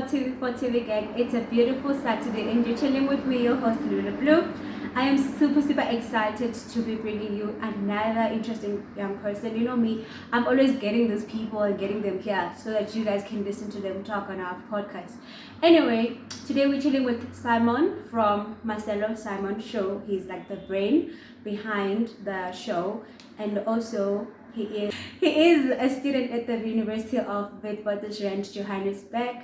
TV for TV gang. It's a beautiful Saturday and you're chilling with me, your host Lula Blue. I am super excited to be bringing you another interesting young person. You know me, I'm always getting those people and getting them here so that you guys can listen to them talk on our podcast. Anyway, today we're chilling with Simon from Marcelo Simon show. He's like the brain behind the show, and also he is a student at the University of Witwatersrand, Johannesburg,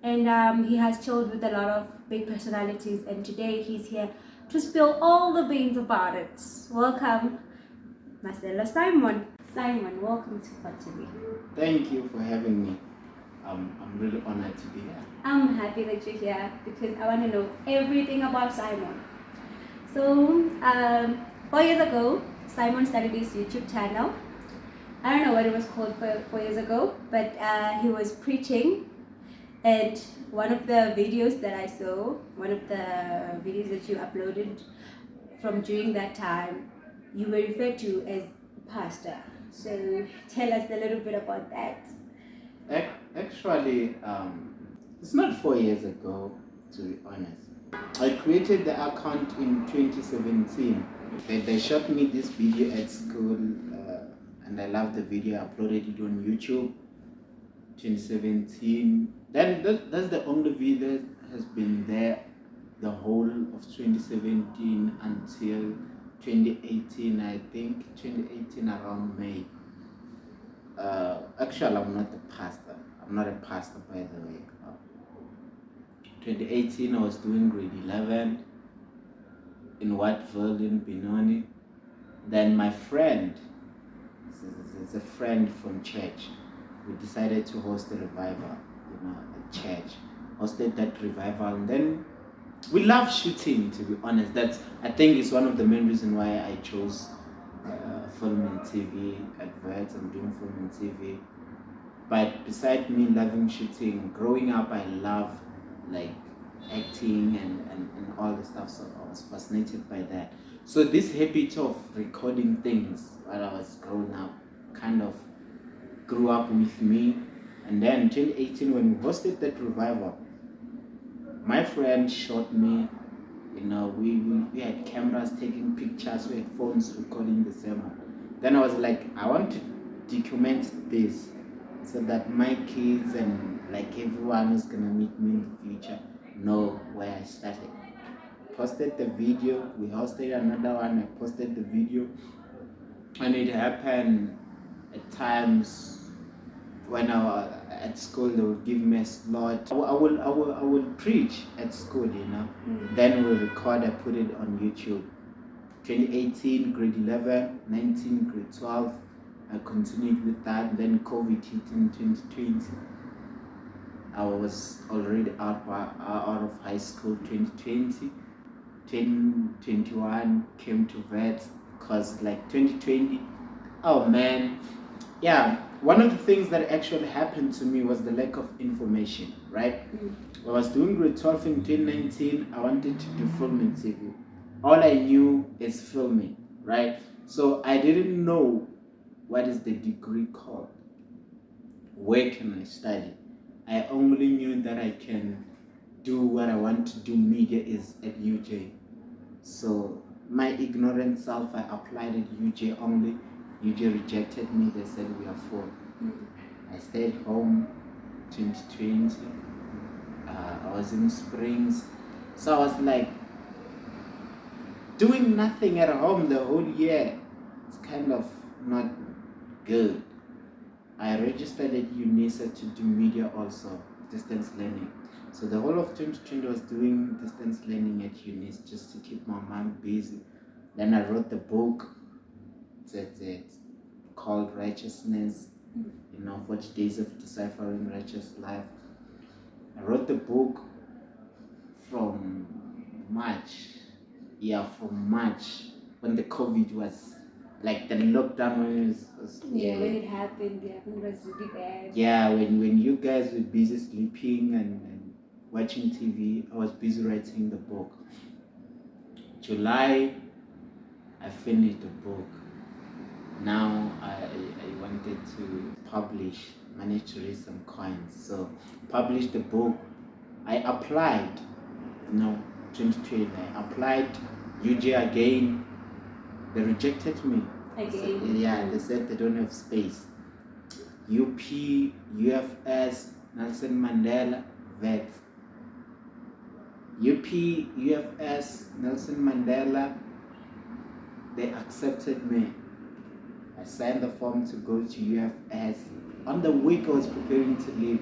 and he has chilled with a lot of big personalities. And today he's here to spill all the beans about it. Welcome, Marcelo Simon. Simon, welcome to Hot TV. Thank you for having me. I'm really honored to be here. I'm happy that you're here because I want to know everything about Simon. So, 4 years ago, Simon started his YouTube channel. I don't know what it was called 4 years ago, but he was preaching, and one of the videos that I saw, one of the videos that you uploaded from during that time, you were referred to as pastor. So tell us a little bit about that. Actually, it's not 4 years ago, to be honest. I created the account in 2017. They shot me this video at school, and I loved the video. I uploaded it on YouTube, 2017. Then that's the only video that has been there the whole of 2017 until 2018. I think 2018 around May. Actually, I'm not a pastor. I'm not a pastor, by the way. 2018, I was doing grade 11 in Wattville in Benoni. Then my friend, it's a friend from church, we decided to host a revival, at church. Hosted that revival, and then we love shooting, to be honest. That I think is one of the main reasons why I chose film and TV adverts. I'm doing film and TV. But beside me loving shooting, growing up I love like acting and all the stuff, so I was fascinated by that. So this habit of recording things while I was growing up kind of grew up with me. And then 2018, when we hosted that revival, my friend shot me. We had cameras taking pictures, we had phones recording the sermon. Then I was like, I want to document this so that my kids and like everyone who's gonna meet me in the future know where I started. Posted the video, we hosted another one, I posted the video, and it happened at times when I was at school. They would give me a slot. I will preach at school, Then we'll record, I put it on YouTube. 2018, grade 11, 19, grade 12. I continued with that. Then COVID hit in 2020. I was already out of high school. 2020, 2021 came to vet, because like 2020, oh man, yeah. One of the things that actually happened to me was the lack of information, right? I was doing grade 12 in 2019. I wanted to do film and TV. All I knew is filming, right? So I didn't know what is the degree called. Where can I study? I only knew that I can do what I want to do. Media is at UJ. So my ignorant self, I applied at UJ only. UJ rejected me. They said we are full. I stayed home 2020. I was in Springs. So I was like doing nothing at home the whole year. It's kind of not good. I registered at UNISA to do media also, distance learning. So the whole of 2020 I was doing distance learning at UNISA just to keep my mind busy. Then I wrote the book that's called Righteousness, 40 Days of Deciphering Righteous Life. I wrote the book from March, when the COVID was, like the lockdown when when it happened, it was really bad. Yeah, when you guys were busy sleeping and watching TV, I was busy writing the book. July, I finished the book. Now I wanted to publish, managed to raise some coins. So published the book I applied, 2020. I applied UJ again. They rejected me. Again? They said they don't have space. UP, UFS, Nelson Mandela, VET. UP, UFS, Nelson Mandela, they accepted me. I signed the form to go to UFS. On the week I was preparing to leave,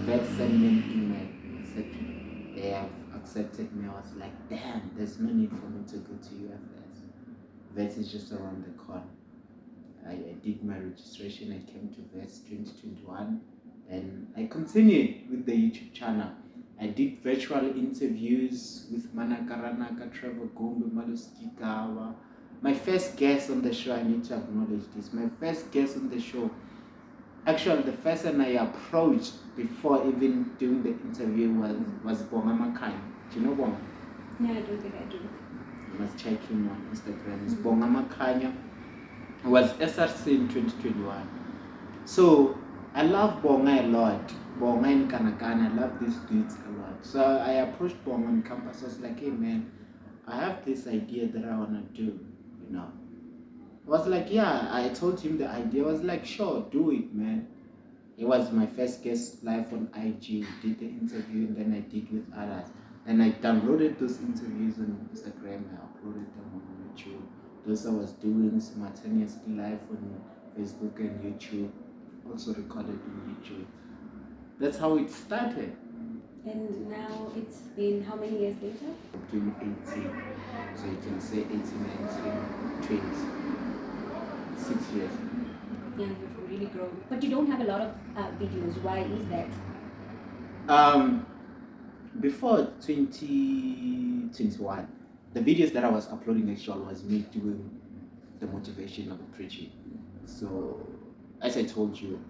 VET sent me an email. Said they have accepted me. I was like, damn, there's no need for me to go to UFS. VET is just around the corner. I did my registration. I came to VET 2021, and I continued with the YouTube channel. I did virtual interviews with Manakaranaka, Trevor Gombe, Maluski Kawa. My first guest on the show, I need to acknowledge this. My first guest on the show, actually the person I approached before even doing the interview was Bonga Makanya. Do you know Bonga? Yeah, I don't think I do. You must check him on Instagram. It's Bonga Makanya. It was SRC in 2021. So I love Bonga a lot. Bonga in Kanakana, I love these dudes a lot. So I approached Bonga on campus. I was like, hey man, I have this idea that I want to do, I was like, yeah, I told him the idea. I was like, sure, do it, man. It was my first guest live on IG, did the interview, and then I did with others. And I downloaded those interviews on Instagram, I uploaded them on YouTube. Those I was doing simultaneously live on Facebook and YouTube, also recorded on YouTube. That's how it started. And now it's been how many years later? 2018. So you can say 18, 19, 20. 6 years. Yeah, you've really grown. But you don't have a lot of videos. Why is that? Before 2021, the videos that I was uploading actually was me doing the motivation of the preaching. So, as I told you,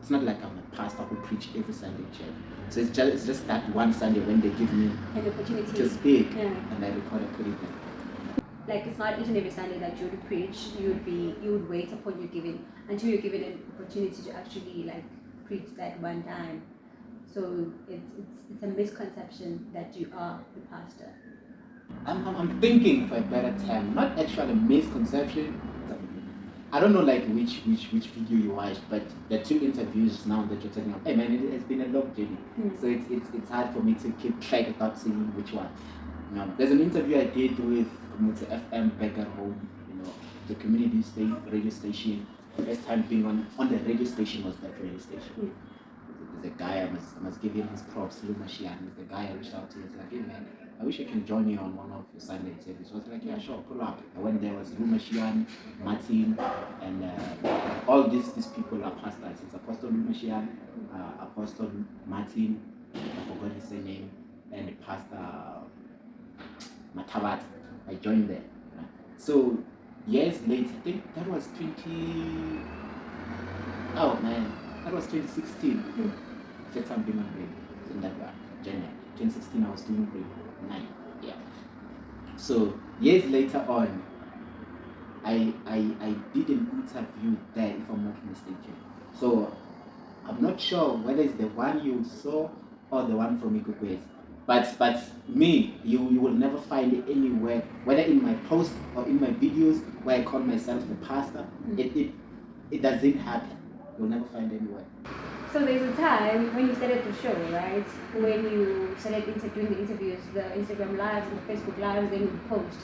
it's not like I'm a pastor who preach every Sunday church. So it's just that one Sunday when they give me an opportunity to speak, yeah. And I record and put it there. Like it's not each and every Sunday that you would preach. You would wait upon you given until you're given an opportunity to actually like preach that one time. So it's a misconception that you are the pastor. I'm thinking for a better term, not actually a misconception. I don't know like which video you watched, but the two interviews now that you're talking about, hey man, it has been a long journey. So it's hard for me to keep track without seeing which one. There's an interview I did with FM back at home, the community radio station. First time being on the radio station was that radio station. There's a guy, I must give him his props, Lou Mashian. The guy I reached out to, he's like, hey man, I wish I can join you on one of your Sunday interviews. So I was like, yeah, sure, pull up. I went there, was Lou Mashian, Martin, and all these people are pastors. It's Apostle Lou Mashian, Apostle Martin, I forgot his name, and Pastor Matabat. I joined there. So years later, I think that was 2016. First time being on grade in that one, January 2016. I was doing grade 9. Yeah. So years later on, I did an interview there, if I'm not mistaken. So I'm not sure whether it's the one you saw or the one from Igogwez. But me, you will never find it anywhere, whether in my posts or in my videos where I call myself the pastor. It doesn't happen. You'll never find anywhere. So there's a time when you started the show, right? When you started doing the interviews, the Instagram lives and the Facebook lives, then you post.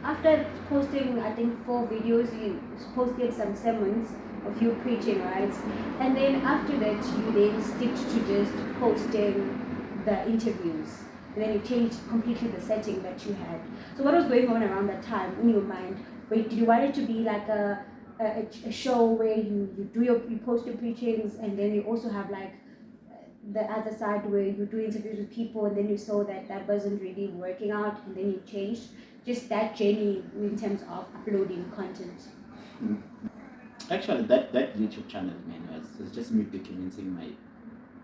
After posting, I think 4 videos, you posted some sermons of you preaching, right? And then after that, you then sticked to just posting the interviews. And then you changed completely the setting that you had. So what was going on around that time in your mind? Did you want it to be like a show where you post your preachings, and then you also have like the other side where you do interviews with people, and then you saw that wasn't really working out, and then you changed? Just that journey in terms of uploading content. Actually, that YouTube channel, man, was just me documenting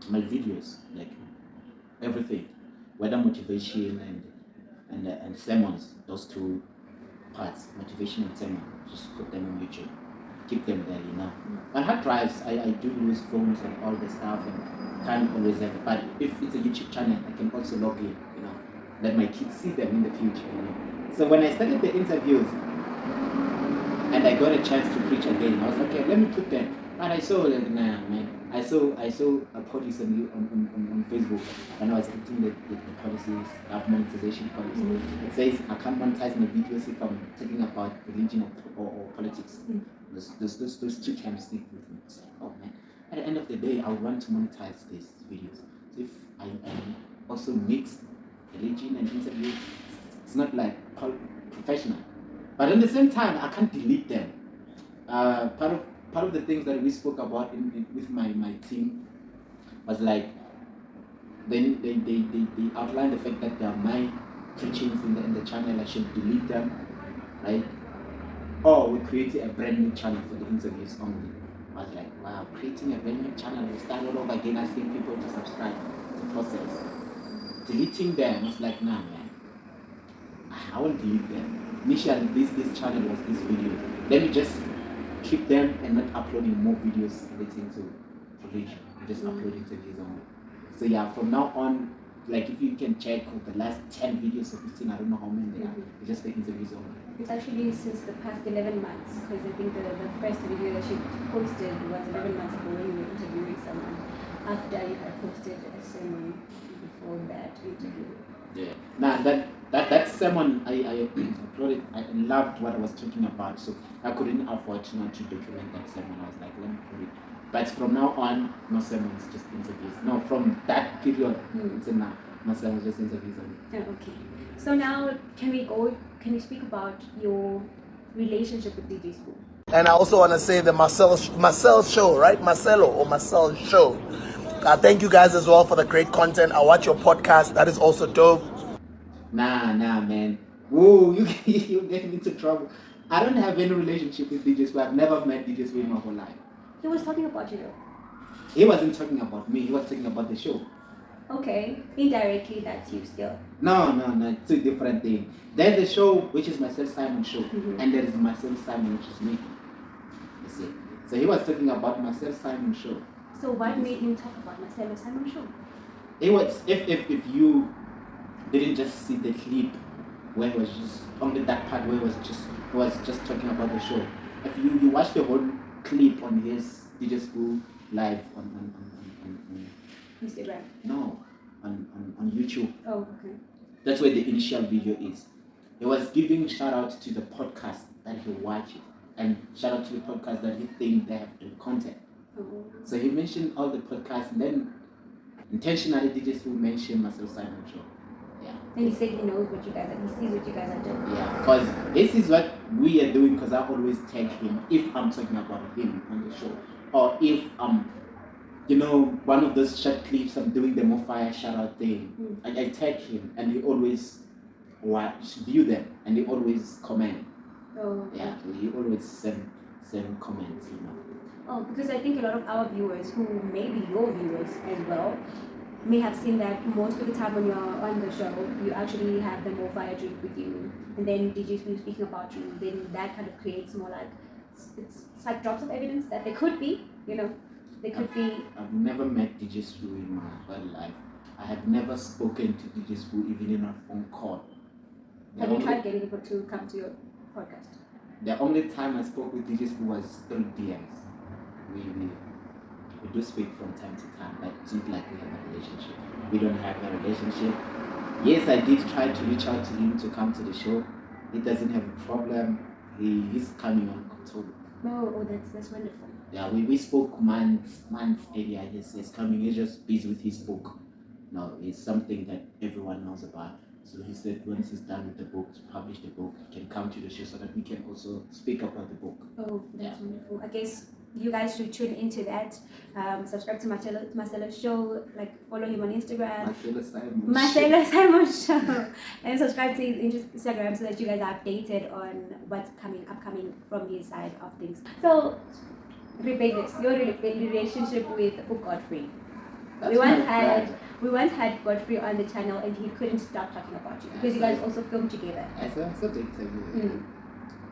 my videos, like everything, whether motivation and sermons, those two parts, motivation and sermon, just put them on YouTube. keep them there, you know. On hard drives, I do lose phones and all the stuff and can't always have it. But if it's a YouTube channel, I can also log in, you know, let my kids see them in the future, you know. So when I started the interviews and I got a chance to preach again, I was like, okay, let me put that. But I saw like, nah, man. I saw a policy on Facebook when I was putting the policies of monetization policy. It says I can't monetize my videos if I'm talking about religion or politics. Those two terms stick with me. It's like, oh man, at the end of the day, I want to monetize these videos. So if I also mix religion and interviews, it's not like professional. But at the same time, I can't delete them. Part of the things that we spoke about with my team was like they outlined the fact that they are my teachings in the channel. I should delete them, right? Or we create a brand new channel for the interviews only. I was like, wow, creating a brand new channel, we start all over again, asking people to subscribe to process. Deleting them was like, nah, man, I won't delete them. Initially, this channel was this video. Let me just keep them and not uploading more videos relating to religion. Just upload interviews only. So yeah, from now on, like if you can check the last 10 videos or 15, I don't know how many they are, it's just the interviews only. It's actually since the past 11 months, because I think the first video that she posted was 11 months ago when you were interviewing someone, after you had posted a sermon before that interview. Yeah. Now that sermon I uploaded, I loved what I was talking about, so I couldn't afford not to document that sermon. I was like, let me put it. But from now on, no sermons, just interviews. No, from that period until now, no sermons, just interviews only. Oh, okay. So now, can you speak about your relationship with DJ School? And I also want to say the Marcel show, right? Marcel show. Thank you guys as well for the great content. I watch your podcast. That is also dope. Nah, man. Whoa, you get me into trouble. I don't have any relationship with DJ School. I've never met DJ School in my whole life. He was talking about you though. He wasn't talking about me. He was talking about the show. Okay, indirectly that's you still. No, two different things. There's the show which is Marcelo Simon show, and there is Marcelo Simon which is me. You see. So he was talking about Marcelo Simon show. So what made him talk about Marcelo Simon show? It was if you didn't just see the clip where it was just only that part where it was just talking about the show. If you watch the whole clip on his DJ School live on Instagram. No, on YouTube. Oh, okay. That's where the initial video is. He was giving shout out to the podcast that he watched and shout out to the podcast that he think they have the content. Oh. So he mentioned all the podcasts and then intentionally DJ School mentioned Marcelo Simon show. Yeah. And he said he knows what you guys are, he sees what you guys are doing. Yeah, because this is what we are doing because I always tag him if I'm talking about him on the show. Or if one of those short clips I'm doing the Mofaya shout out thing. I tag him and he always view them and he always comment. Oh. Yeah, he always send comments, Oh, because I think a lot of our viewers, who may be your viewers as well, may have seen that most of the time when you're on the show, you actually have the Mofaya drink with you, and then DJs speaking about you. Then that kind of creates more like it's like drops of evidence that they could be, they could be. I've never met DJ School in my whole life. I have never spoken to DJ School even in a phone call. Have you tried getting people to come to your podcast? The only time I spoke with DJ School was through DMs. We do speak from time to time, but it's not like we have a relationship. We don't have a relationship. Yes, I did try to reach out to him to come to the show. He doesn't have a problem. He's coming on October. Oh, that's wonderful. Yeah, we spoke months earlier. He's coming. He's just busy with his book. No, it's something that everyone knows about. So he said once he's done with the book, to publish the book, he can come to the show so that we can also speak about the book. Oh, that's wonderful. I guess you guys should tune into that. Subscribe to Marcelo's show, follow him on Instagram. Marcelo Simon show. And subscribe to his Instagram so that you guys are updated on what's upcoming from his side of things. So, Rebellious, your relationship with Godfrey. We once had Godfrey on the channel and he couldn't stop talking about you because you guys also filmed together.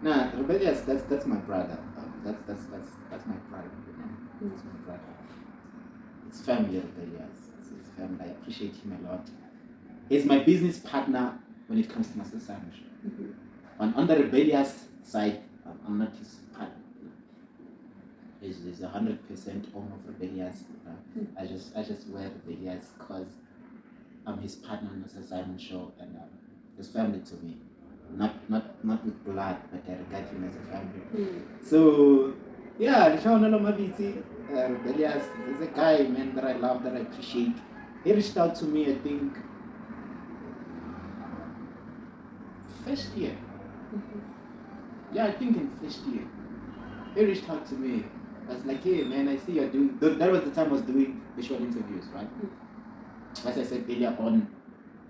Nah, Rebellious, that's my brother. That's my brother. You know? That's my brother. It's family, Rebellious. It's family. I appreciate him a lot. He's my business partner when it comes to Marcelo Simon. On the Rebellious side, I'm not his partner. He's 100% owner of Rebellious. I just wear Rebellious because I'm his partner on the Simon show, and he's family to me. Not with blood, but I regard him as a family. So yeah, Rebellious is a guy, man, that I love, that I appreciate. He reached out to me, I think, first year. Yeah, I think in first year. He reached out to me. I was like, hey man, I see you're doing. That was the time I was doing visual interviews, right? As I said earlier on,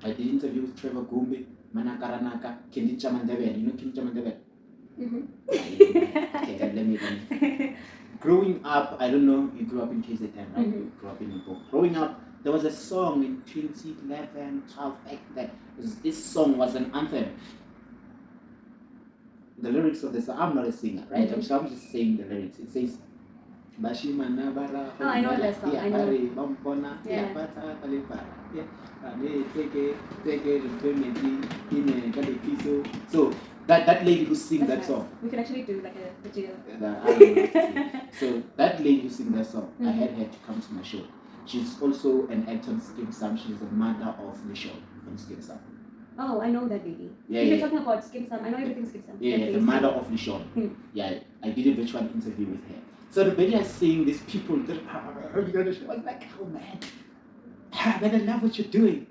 I did interview with Trevor Gumbi, Manakaranaka, Kendi Chamandebel. You know Kendi Chamandebel? Okay, let me. Growing up, I don't know, you grew up in KZN, right? Grew up in Limpopo. Growing up, there was a song in 2011, 12, like that. This song was an anthem. The lyrics of the song, I'm not a singer, right? I'm just saying the lyrics. It says, Oh, I know that song. I know. So that lady who sings that song. We could actually do like a video. So that lady who sings that song, I had her to come to my show. She's also an actor on Skim Sam. She's the mother of the show on Skim Sam. Oh, I know that lady. Yeah, if you're talking about Skim Sam, I know everything Skim Sam. Yeah, the mother of Lishon. Yeah, I did a virtual interview with her. So Rebellious is seeing these people that I was like, oh man, I love what you're doing.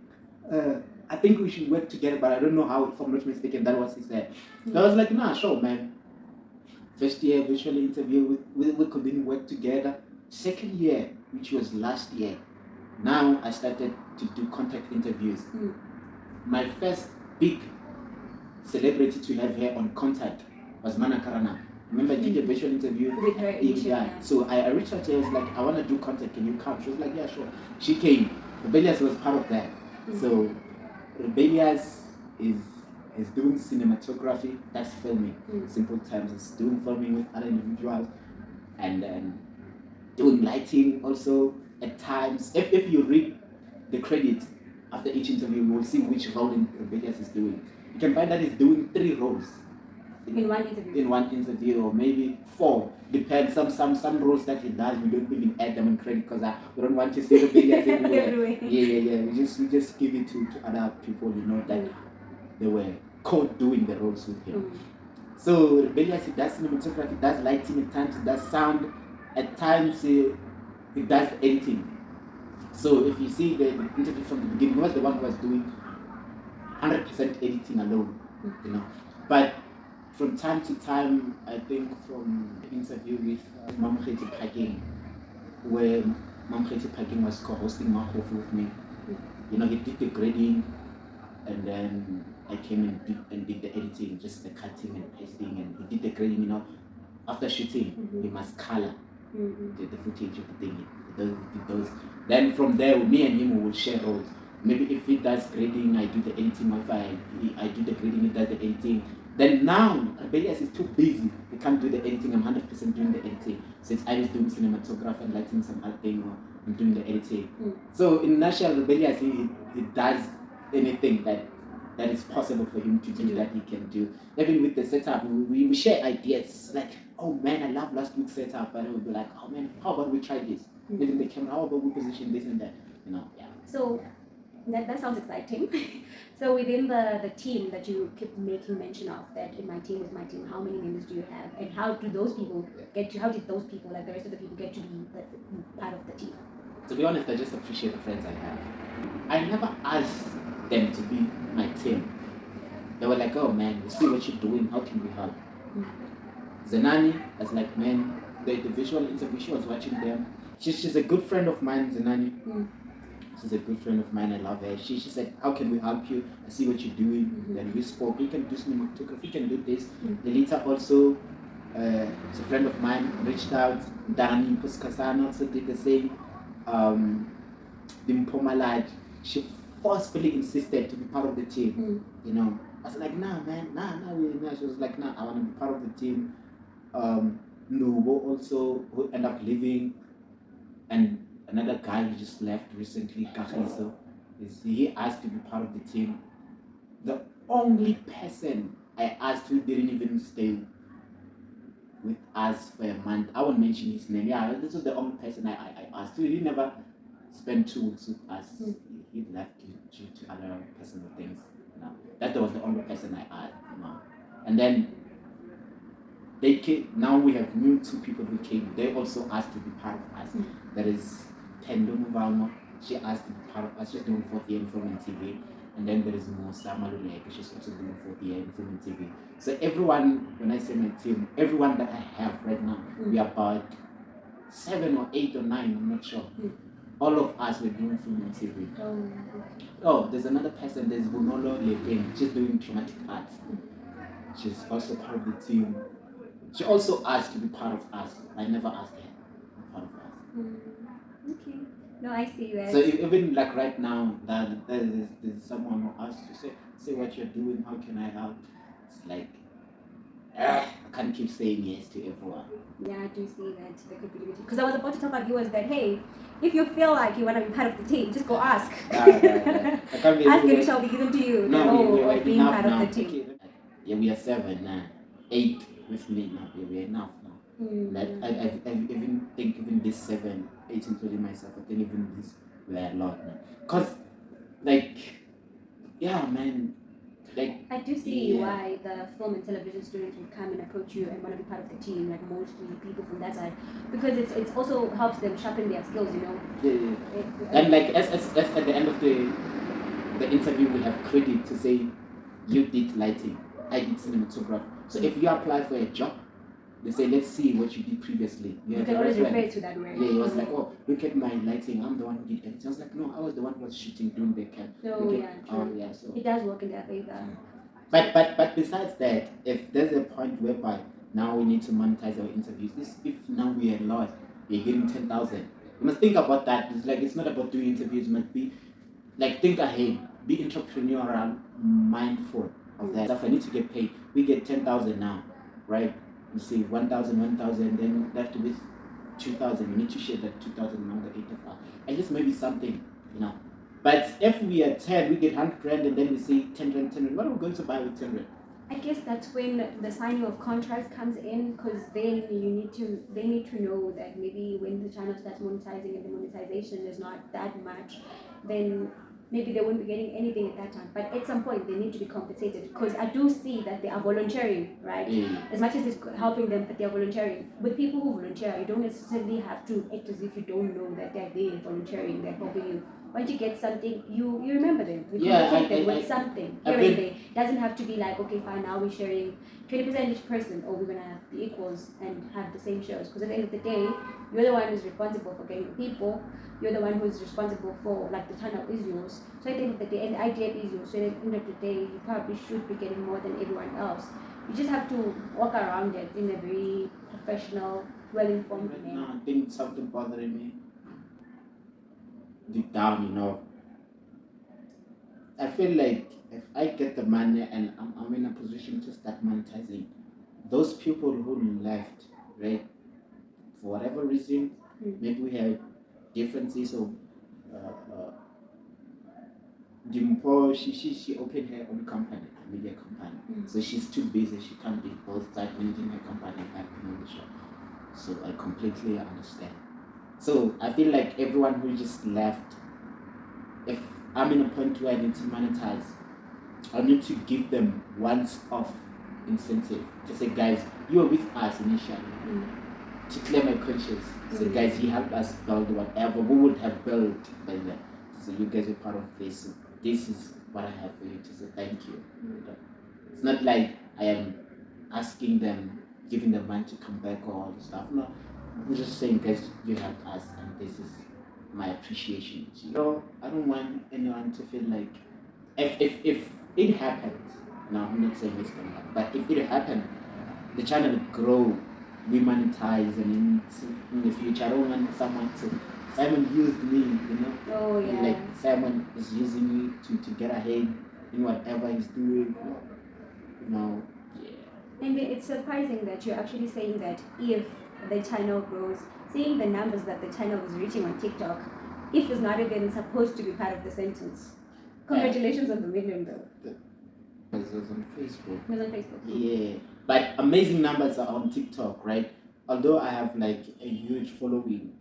I think we should work together, but I don't know how, if I'm not mistaken, that was he said. So I was like, nah, sure, man. First year virtual interview, we couldn't work together. Second year, which was last year, now I started to do contact interviews. My first big celebrity to have her on contact was Mana Karana. Remember, I did a virtual interview with her. Yeah. So I reached out to her. I was like, I want to do contact. Can you come? She was like, yeah, sure. She came. Rebellious was part of that. So Rebellious is doing cinematography. That's filming. Simple terms. It's doing filming with other individuals, and doing lighting also at times. If you read the credits after each interview, you will see which role Rebellious is doing. You can find that he's doing 3 roles. In one interview. In one interview, or maybe 4. Depends. Some roles that he does, we don't even add them in credit because we don't want to see Rebellious everywhere. Yeah. We just give it to other people, you know, that they were co-doing the roles with him. So Rebellious, he does cinematography, does lighting at times, he does sound, at times he does editing. So if you see the interview from the beginning, he was the one who was doing 100% editing alone, you know. But from time to time, I think from the interview with Mamkheti Paging, where Mamkheti Paging was co-hosting Mahofu with me, you know, he did the grading, and then I came and did the editing, just the cutting and pasting, and he did the grading, you know. After shooting, we must color the footage of the thing. He did those. Then from there, me and him will share roles. Maybe if he does grading, I do the editing. If I do the grading, he does the editing. Then now, Rebellious is too busy. He can't do the editing. I'm 100% doing the editing. Since I was doing cinematography and lighting some other thing, or I'm doing the editing. So in a nutshell, Rebellious, he does anything that is possible for him to do that he can do. Even with the setup, we share ideas. Like, oh man, I love last week's setup. And it would be like, oh man, how about we try this? Even the camera, how about we position this and that? You know, yeah. So that sounds exciting. So within the team that you keep making mention of, that in my team, with my team, how many members do you have, and how did those people, like the rest of the people, get to be part of the team? To be honest, I just appreciate the friends I have. I never asked them to be my team. They were like, oh man, we see what you're doing, how can we help? Zenani was like, man, the visual interview, she was watching them. She's a good friend of mine, Zenani. She's a good friend of mine, I love her. She said, how can we help you? I see what you're doing. Then we spoke, you can do cinematography, you can do this. Lelita also, is a friend of mine, reached out. Dani Puskasana also did the same. Dimpomalad, she forcefully insisted to be part of the team. You know, I was like, nah, man, nah. She was like, nah, I want to be part of the team. Nubo also, who ended up leaving, and another guy who just left recently, Kahiso, he asked to be part of the team. The only person I asked who didn't even stay with us for a month, I won't mention his name. Yeah, this was the only person I asked. He never spent 2 weeks with us. He left due to other personal things. That was the only person I asked. And then they came. Now we have new 2 people who came. They also asked to be part of us. That is Tendo Muvamo. She asked to be part of us. She's doing 4th year in film and TV. And then there is Musa Maluleke. She's also doing 4th year in film and TV. So everyone, when I say my team, everyone that I have right now, we are about 7 or 8 or 9. I'm not sure. All of us were doing film and TV. Oh, there's another person. There's Bunolo Lepeng. She's doing dramatic arts. She's also part of the team. She also asked to be part of us. I never asked her to be part of us. Okay. No, I see that. So even like right now, that there's someone who asked to say what you're doing. How can I help? It's like I can't keep saying yes to everyone. Yeah, I do see that there could be because I was about to tell my viewers that hey, if you feel like you want to be part of the team, just go ask. Ask and it shall be given to you. No, being part of the team. Okay. Yeah, we are 7 now. 8 with me now. Yeah, we are enough now. I even think even this 7, 8 including myself, I think even this we are a lot now. Cause like, yeah, man. Like, I do see why the film and television students would come and approach you and want to be part of the team, like mostly people from that side, because it's also helps them sharpen their skills, And like as at the end of the interview, we have credit to say you did lighting, I did cinematography. So if you apply for a job, they say, let's see what you did previously. You can always refer to that way. Yeah, he was like, oh, look at my lighting. I'm the one who did everything. I was like, no, I was the one who was shooting, doing the cam. So it does work in their favor. But besides that, if there's a point whereby now we need to monetize our interviews, if now we are a lot, we're getting 10,000. You must think about that. It's like it's not about doing interviews. It must be like think ahead, be entrepreneurial, mindful of that. If I need to get paid, we get 10,000 now, right? You see 1,000, then left with 2,000. You need to share that 2,000 among the 8 of us. At least maybe something, But if we are 10, we get 100 grand, and then we say 10 rand. What are we going to buy with 10 rand? I guess that's when the signing of contracts comes in, because then they need to know that maybe when the channel starts monetizing and the monetization is not that much, then maybe they won't be getting anything at that time. But at some point, they need to be compensated, because I do see that they are volunteering, right? As much as it's helping them, but they are volunteering. With people who volunteer, you don't necessarily have to act as if you don't know that they're there volunteering, they're helping you. Once you get something, you remember them. You compensate them with something here and there. Doesn't have to be like, okay, fine, now we're sharing 20% each person, or we're gonna be equals and have the same shares. Because at the end of the day, you're the one who's responsible for getting the people. You're the one who's responsible for, like, the channel is yours. So at the end of the day, and the idea is yours. So at the end of the day, you probably should be getting more than everyone else. You just have to walk around it in a very professional, well-informed manner. No, I think something bothering me deep down, I feel like if I get the money and I'm in a position to start monetizing, those people who left, right, for whatever reason, maybe we have differences of Dimpo, she opened her own company, a media company. So she's too busy, she can't be both side managing her company and helping on the show. So I completely understand. So I feel like everyone who just left, if I'm in a point where I need to monetize, I need to give them once-off incentive to say, guys, you were with us initially to clear my conscience. So guys, you helped us build whatever we would have built by then. So you guys are part of this. This is what I have for you to say thank you. It's not like I am asking them, giving them money to come back or all the stuff. No, I'm just saying, guys, you helped us, and this is my appreciation to you. I don't want anyone to feel like if it happens. No, I'm not saying it's gonna happen, but if it happens, the channel will grow, we monetize, and in the future, I don't want someone to. Simon used me, Oh yeah. Like Simon is using me to get ahead in whatever he's doing. No, yeah. And it's surprising that you're actually saying that if the channel grows, seeing the numbers that the channel is reaching on TikTok, if is not even supposed to be part of the sentence. Congratulations on the million though. It was on Facebook. It was on Facebook. Yeah, but amazing numbers are on TikTok, right? Although I have like a huge following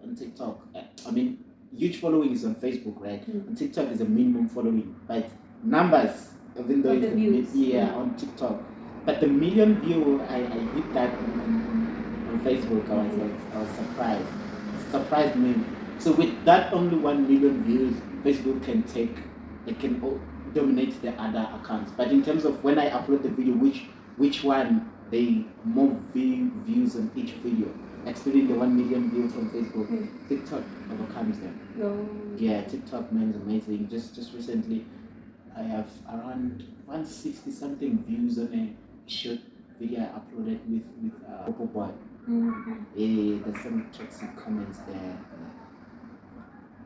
on TikTok, I mean, huge following is on Facebook, right? On TikTok is a minimum following, but numbers, even though Of the views. on TikTok, but the million view, I hit that on Facebook. I was surprised. It surprised me. So with that only 1 million views, Facebook can dominate the other accounts. But in terms of when I upload the video, which one they more views on each video, excluding the 1 million views from Facebook, TikTok overcomes them. No. Yeah, TikTok, man, is amazing. Just recently, I have around 160 something views on a short video I uploaded with Popo Boy. Yeah, there's some toxic comments there.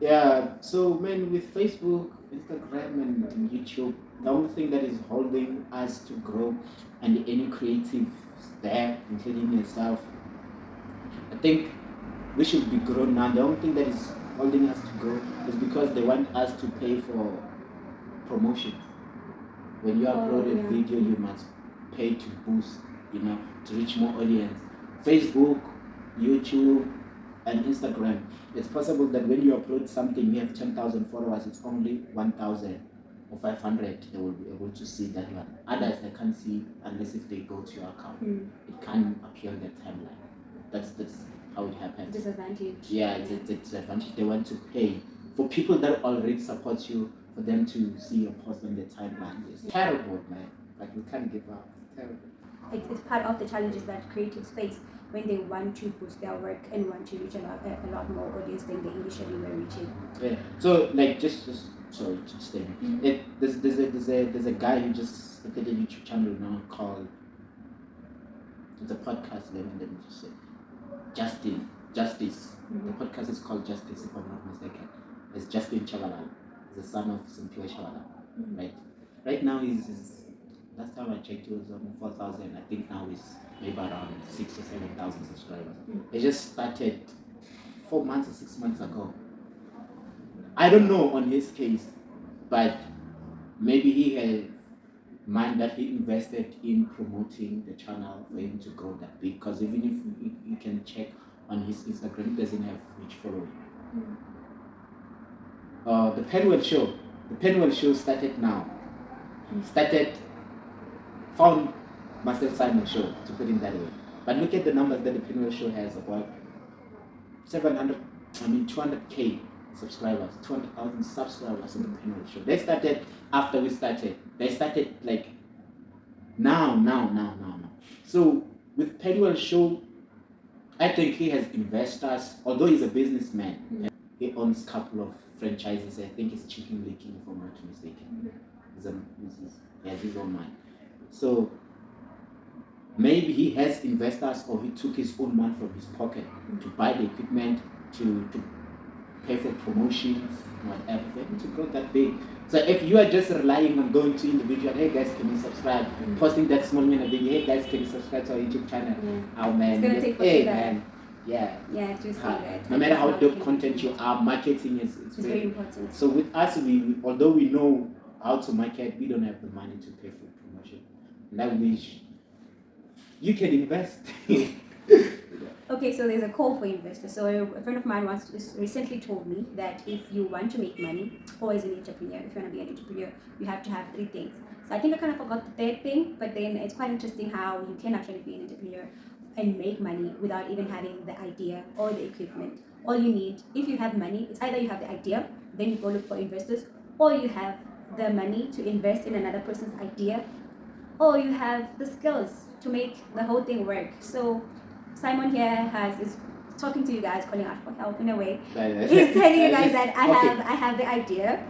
Yeah, so man, with Facebook, Instagram, and YouTube, the only thing that is holding us to grow, and any creatives there, including yourself, I think we should be grown now. The only thing that is holding us to grow is because they want us to pay for promotion. When you upload a video, you must pay to boost, to reach more audience. Facebook, YouTube, and Instagram, it's possible that when you upload something, you have 10,000 followers, it's only 1,000 or 500 they will be able to see that one. Others they can't see unless if they go to your account. It can't appear on their timeline. That's how it happens. Disadvantage. Yeah, it's a disadvantage. They want to pay for people that already support you, for them to see your post on their timeline. It's terrible, man. Like, we can't give up. It's terrible. It's part of the challenges that creatives face when they want to boost their work and want to reach a lot more audience than they initially were reaching. Yeah. So like just sorry to stay. There's a guy who just started a YouTube channel now called, it's a podcast. Let me just say, Justice. The podcast is called Justice, if I'm not mistaken. It's Justin Chavalala. He's the son of Simpiwe Chavalala. Right. Right now he's last time I checked, he was on 4,000. I think now he's maybe around 6,000 or 7,000 subscribers. He just started 4 months or 6 months ago. I don't know on his case, but maybe he had mind that he invested in promoting the channel for him to grow that big. Because even if you can check on his Instagram, he doesn't have much following. The Penwell show started now. Found Marcelo Simon show, to put it that way. But look at the numbers that the Penwell show has, about 200k subscribers, 200,000 subscribers on the Penwell show. They started after we started. They started like now. So with Penwell show, I think he has investors, although he's a businessman. He owns a couple of franchises. I think it's Chicken Licking, if I'm not mistaken. He has his own mind. So maybe he has investors, or he took his own money from his pocket to buy the equipment, to pay for promotions, whatever, for him to grow that big. So if you are just relying on going to individual, hey guys, can you subscribe? Posting that small minute video, hey guys, can you subscribe to our YouTube channel? Oh man, it's gonna take hey man, yeah. Yeah, just that. No matter how dope content you are, marketing is very important. So with us, although we know how to market, we don't have the money to pay for promotion. And I wish you can invest. Okay, so there's a call for investors. So a friend of mine recently told me that if you want to make money, or as an entrepreneur, if you want to be an entrepreneur, you have to have 3 things. So I think I kind of forgot the 3rd thing, but then it's quite interesting how you can actually be an entrepreneur and make money without even having the idea or the equipment. All you need, if you have money, it's either you have the idea, then you go look for investors, or you have the money to invest in another person's idea, or you have the skills to make the whole thing work. So Simon here is talking to you guys, calling out for help in a way. He's telling you guys that I have the idea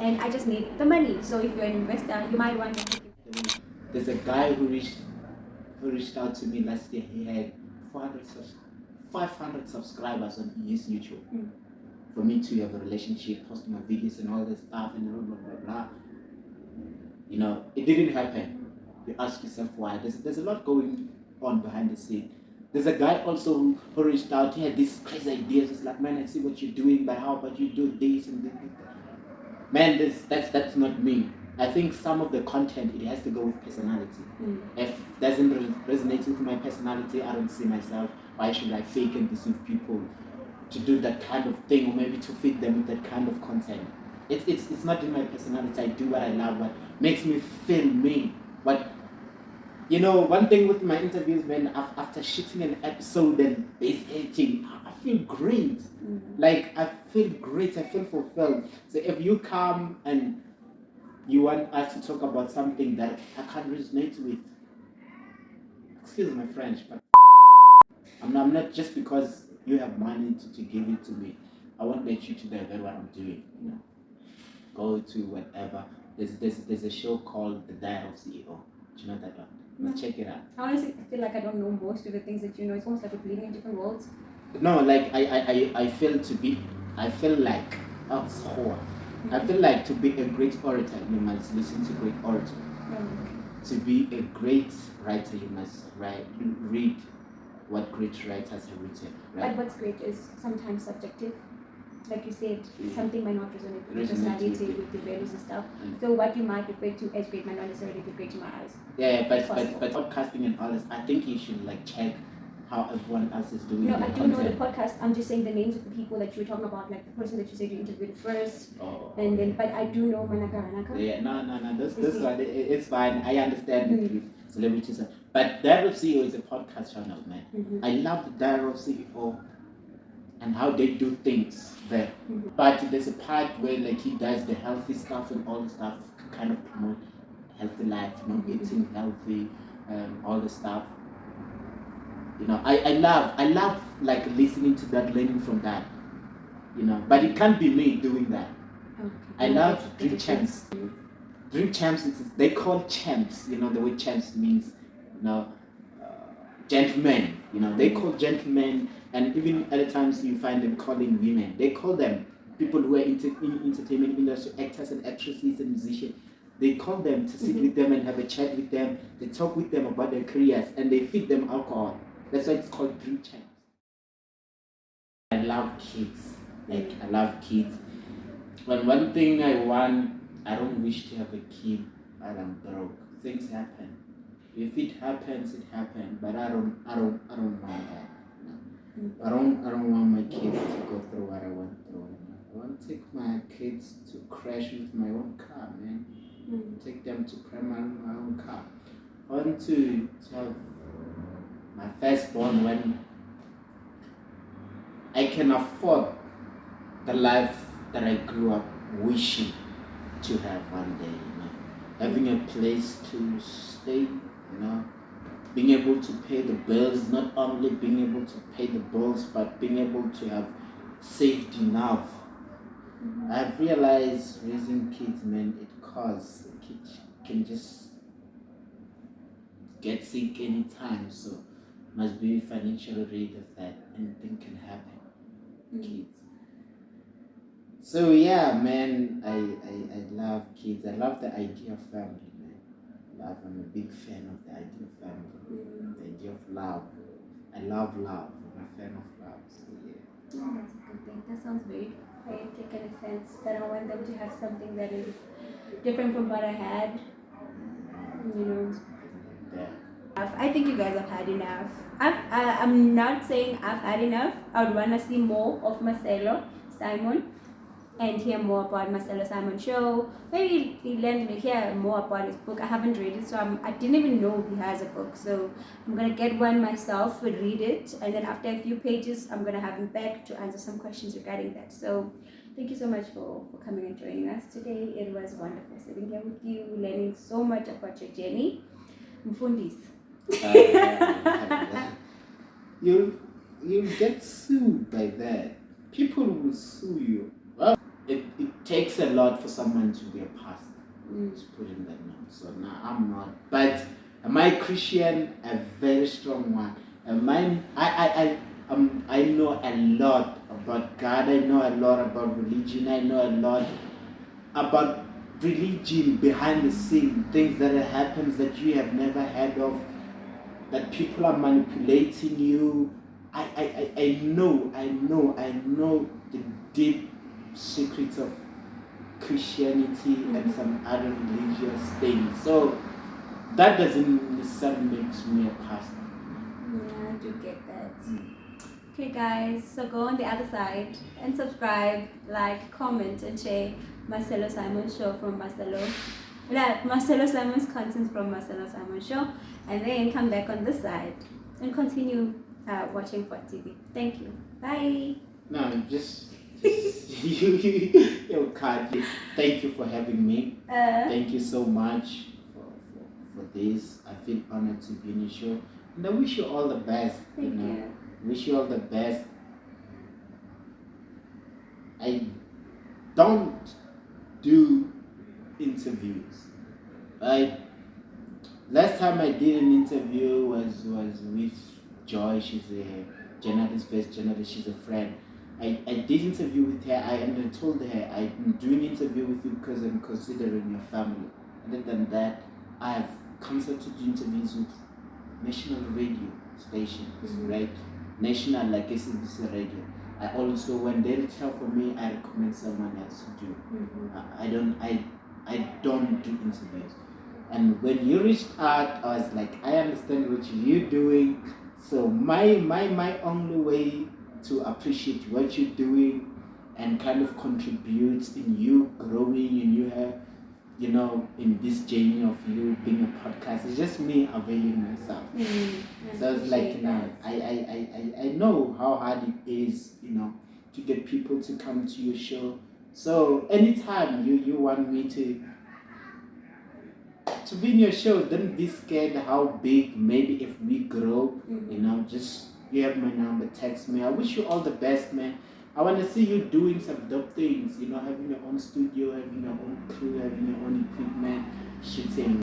and I just need the money. So if you're an investor, you might want to. There's a guy who reached out to me last year. He had 500 subscribers on his YouTube. For me to have a relationship, post my videos and all this stuff and blah blah blah blah. It didn't happen. you ask yourself why. There's a lot going on behind the scene. There's a guy also who reached out. He had these crazy ideas. It's like, man, I see what you're doing, but how about you do this and this? Man, that's not me. I think some of the content, it has to go with personality. If it doesn't resonate with my personality, I don't see myself. Why should I fake and deceive people to do that kind of thing, or maybe to feed them with that kind of content? It's not in my personality. I do what I love, what makes me feel me. What, you know, one thing with my interviews, man, after shooting an episode and base editing, I feel great. Like, I feel great, I feel fulfilled. So if you come and you want us to talk about something that I can't resonate with, excuse my French, but I'm not just because you have money to give it to me. I won't let you to divert what I'm doing, you know. Go to whatever. There's a show called The Diary of CEO. Do you know that one? No. Check it out. I honestly feel like I don't know most of the things that you know. It's almost like we're living in different worlds. No, like I feel like I feel like to be a great orator, you must listen to great orator. To be a great writer, you must read what great writers have written. Right? But what's great is sometimes subjective. Like you said, something might not resonate with your Resonate personality, with with the values and stuff. So what you might refer to as great might not necessarily be great in my eyes. Yeah, but Possible. podcasting and all this, I think you should like check how everyone else is doing. No, their I do know the podcast. I'm just saying the names of the people that you were talking about, like the person that you said you interviewed first. Oh, And then, but I do know Manaka. yeah, no. This one, it's fine. I understand it with celebrities, but Diary of CEO is a podcast channel, man. I love the Diary of CEO and how they do things there. But there's a part where like he does the healthy stuff and all the stuff, kind of promote healthy life, you know, eating healthy, all the stuff. You know, I love like listening to that, learning from that. You know, but it can't be me doing that. Okay. I love Drink Champs. Drink Champs, they call champs. You know, the word champs means, you know, gentlemen. You know, they call gentlemen, and even other times you find them calling women. They call them people who are in entertainment industry, actors and actresses and musicians. They call them to sit with them and have a chat with them. They talk with them about their careers and they feed them alcohol. That's why it's called Drink Champs. I love kids. Like, I love kids. But one thing I want, I don't wish to have a kid while I'm broke. Things happen. If it happens, it happens. But I don't want that. No. I don't want my kids to go through what I went through. I want to take my kids to crash with my own car, man. Take them to primary my own car. I want to have my firstborn when I can afford the life that I grew up wishing to have one day, you know. Having a place to stay, you know, being able to pay the bills, not only being able to pay the bills, but being able to have saved enough. I've realized raising kids, man, it costs. Kids can just get sick anytime, so must be financially ready of that. Anything can happen. Kids. So yeah, man, I love kids. I love the idea of family, man. I'm a big fan of the idea of family. The idea of love. I love love. I'm a fan of love. So yeah. That's a good thing. That sounds very poetic in a sense. That I want them to have something that is different from what I had. You know. Yeah. I think you guys have had enough. I'm not saying I've had enough. I would want to see more of Marcelo Simon and hear more about Marcelo Simon show. Maybe hear more about his book. I haven't read it, so I didn't even know he has a book. So I'm gonna get one myself and read it, and then after a few pages, I'm gonna have him back to answer some questions regarding that. So thank you so much for coming and joining us today. It was wonderful sitting here with you, learning so much about your journey. Mfundis. You'll get sued by that. People will sue you. Well, it takes a lot for someone to be a pastor, to put in that note. So now I'm not. But am I Christian? A very strong one. I know a lot about God. I know a lot about religion. I know a lot about religion behind the scene, things that happens that you have never heard of, that people are manipulating you. I know the deep secrets of Christianity and some other religious things. So that doesn't necessarily make me a pastor. Yeah, I do get that. Okay, guys, so go on the other side and subscribe, like, comment, and share Marcelo Simon Show from Marcelo. Like Marcelo Simon's content from Marcelo Simon Show, and then come back on this side and continue watching for TV. Thank you. Bye. No, just you can't. Thank you for having me. Thank you so much for this. I feel honored to be in your show, and I wish you all the best. Thank you. Wish you all the best. I don't do interviews. Last time I did an interview was with Joy. She's a journalist, first journalist. She's a friend. I did interview with her. And I told her I'm doing interview with you because I'm considering your family. Other than that, I have cancelled to do interviews with national radio stations, right? National, like SABC radio. I also, when they reach out for me, I recommend someone else to do. I don't do interviews. And when you reached out, I was like, I understand what you're doing. So my only way to appreciate what you're doing and kind of contribute in you growing, in you have, in this journey of you being a podcast, it's just me availing myself. So it's like, I know how hard it is, to get people to come to your show. So anytime you want me to be in your show, don't be scared how big, maybe if we grow, just, you have my number, text me. I wish you all the best, man. I want to see you doing some dope things, having your own studio, having your own crew, having your own equipment, shooting.